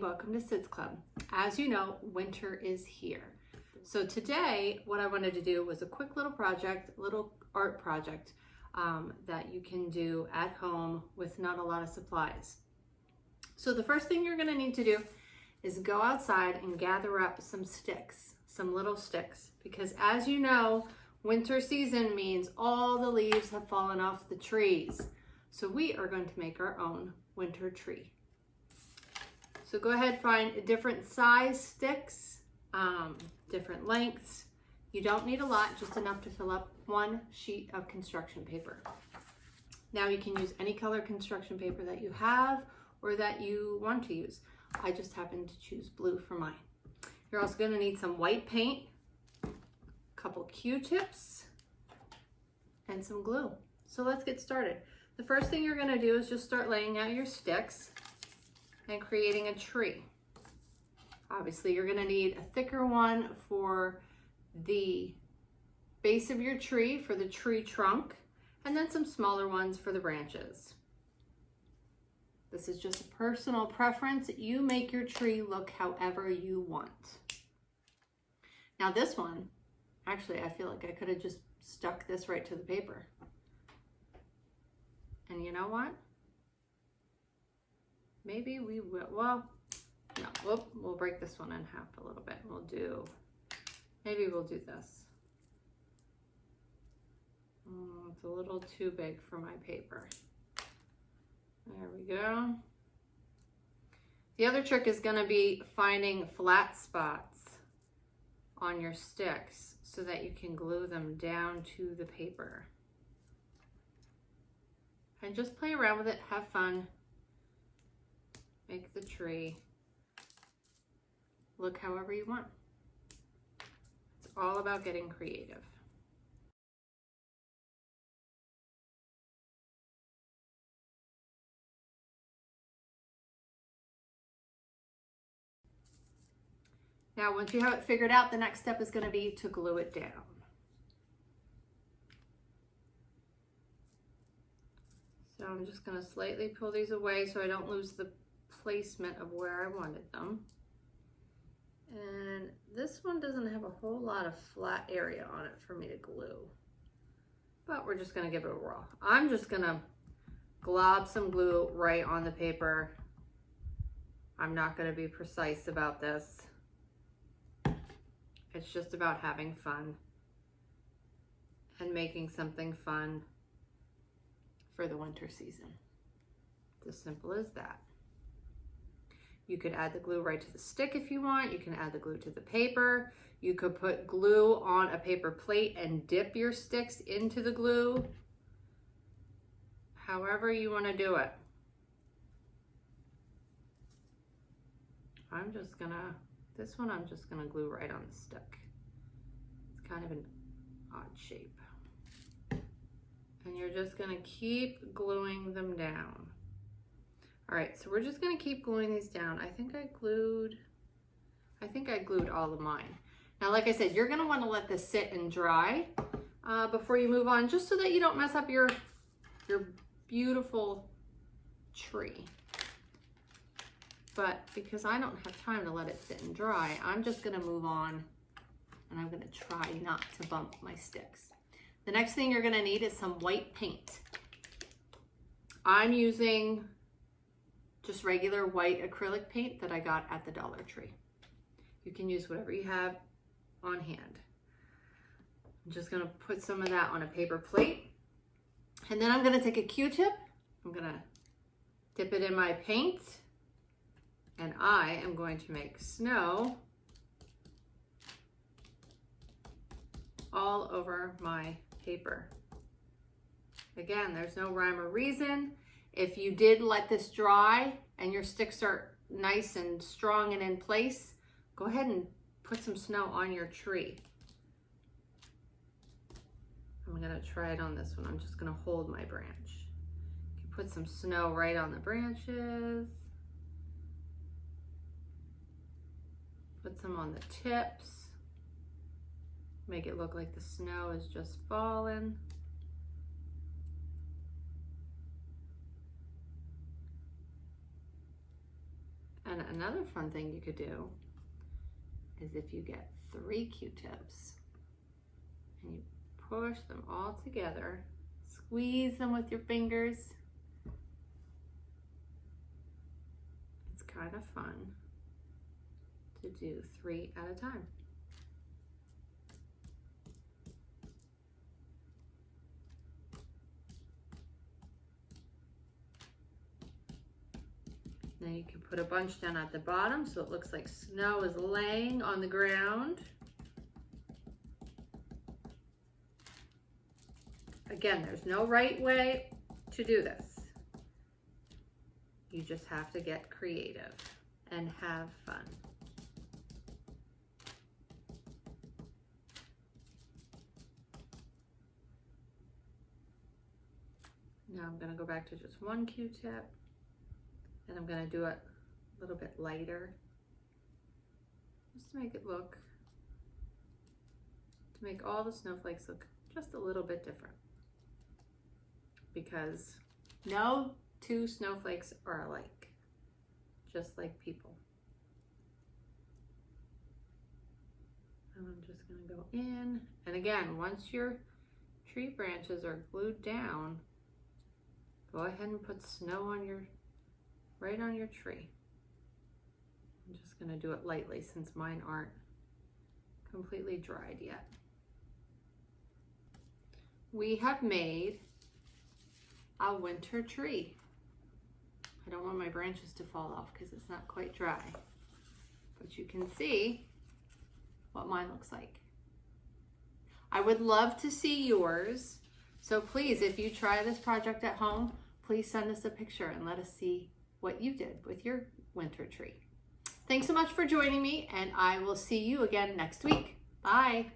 Welcome to Sid's Club. As you know, winter is here. So today, what I wanted to do was a quick little project, little art project that you can do at home with not a lot of supplies. So the first thing you're gonna need to do is go outside and gather up some sticks, some little sticks, because as you know, winter season means all the leaves have fallen off the trees. So we are going to make our own winter tree. So go ahead, find different size sticks, different lengths. You don't need a lot, just enough to fill up one sheet of construction paper. Now you can use any color construction paper that you have or that you want to use. I just happen to choose blue for mine. You're also gonna need some white paint, a couple Q-tips, and some glue. So let's get started. The first thing you're gonna do is just start laying out your sticks and creating a tree. Obviously, you're gonna need a thicker one for the base of your tree, for the tree trunk, and then some smaller ones for the branches. This is just a personal preference. You make your tree look however you want. Now this one, actually, I feel like I could have just stuck this right to the paper. And you know what? Maybe we will, well, no, we'll break this one in half a little bit. Maybe we'll do this. It's a little too big for my paper. There we go. The other trick is gonna be finding flat spots on your sticks so that you can glue them down to the paper. And just play around with it, have fun. Make the tree look however you want. It's all about getting creative. Now, once you have it figured out, the next step is going to be to glue it down. So I'm just going to slightly pull these away so I don't lose the placement of where I wanted them. And this one doesn't have a whole lot of flat area on it for me to glue, but we're just gonna give it a whirl. I'm just gonna glob some glue right on the paper. I'm not gonna be precise about this. It's just about having fun and making something fun for the winter season. It's as simple as that. You could add the glue right to the stick if you want. You can add the glue to the paper. You could put glue on a paper plate and dip your sticks into the glue. However you want to do it. This one I'm just gonna glue right on the stick. It's kind of an odd shape. And you're just gonna keep gluing them down. All right, so we're just gonna keep gluing these down. I think I glued all of mine. Now, like I said, you're gonna wanna let this sit and dry before you move on, just so that you don't mess up your beautiful tree. But because I don't have time to let it sit and dry, I'm just gonna move on and I'm gonna try not to bump my sticks. The next thing you're gonna need is some white paint. I'm using just regular white acrylic paint that I got at the Dollar Tree. You can use whatever you have on hand. I'm just gonna put some of that on a paper plate. And then I'm gonna take a Q-tip. I'm gonna dip it in my paint. And I am going to make snow all over my paper. Again, there's no rhyme or reason. If you did let this dry and your sticks are nice and strong and in place, go ahead and put some snow on your tree. I'm gonna try it on this one. I'm just gonna hold my branch. You can put some snow right on the branches. Put some on the tips. Make it look like the snow is just falling. And another fun thing you could do is if you get 3 Q-tips and you push them all together, squeeze them with your fingers. It's kind of fun to do 3 at a time. Now you can put a bunch down at the bottom so it looks like snow is laying on the ground. Again, there's no right way to do this. You just have to get creative and have fun. Now I'm going to go back to just 1 Q-tip. And I'm going to do it a little bit lighter, just to make it look, to make all the snowflakes look just a little bit different. Because no 2 snowflakes are alike, just like people. And I'm just going to go in, and again, once your tree branches are glued down, go ahead and put snow on your right on your tree. I'm just going to do it lightly since mine aren't completely dried yet. We have made a winter tree. I don't want my branches to fall off because it's not quite dry, but you can see what mine looks like. I would love to see yours, so please, if you try this project at home, please send us a picture and let us see what you did with your winter tree. Thanks so much for joining me, and I will see you again next week. Bye.